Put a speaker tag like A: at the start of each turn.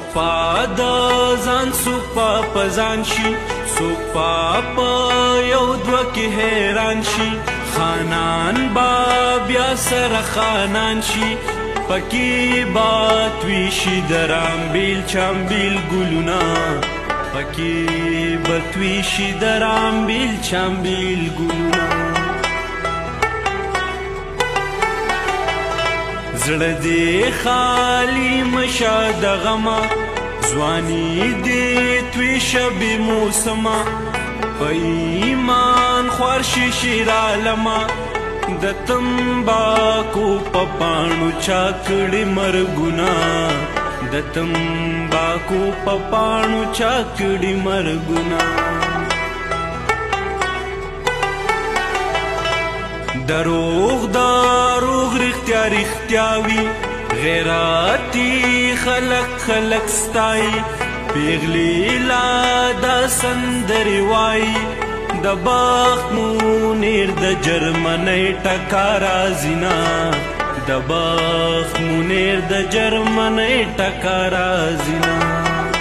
A: سوپا د ځان سوپا په ځان شي سوپا په یو دوه کې حیران شي خانان با بیا سره خانان شي پکې بات وی شي درامبیل چامبیل ګلونه پکې بتوی شي درامبیل چامبیل ګلونه زړه دې خالی مشه د غمه ځواني دې توی شبې موسمه په ایمان خوار شي شیر عالمه د تمباکو په پاڼو چا کړي مرګونه د تمباکو په پاڼو چا کړي مرګونه دروغ دروغ رښتیا رښتیا وي غیراتي خلک خلک ستایي پیغلې لا دا سندرې وایي د بخت منیر د جرمنۍ ټکا راځي نه د بخت منیر د جرمنۍ ټکا راځي نه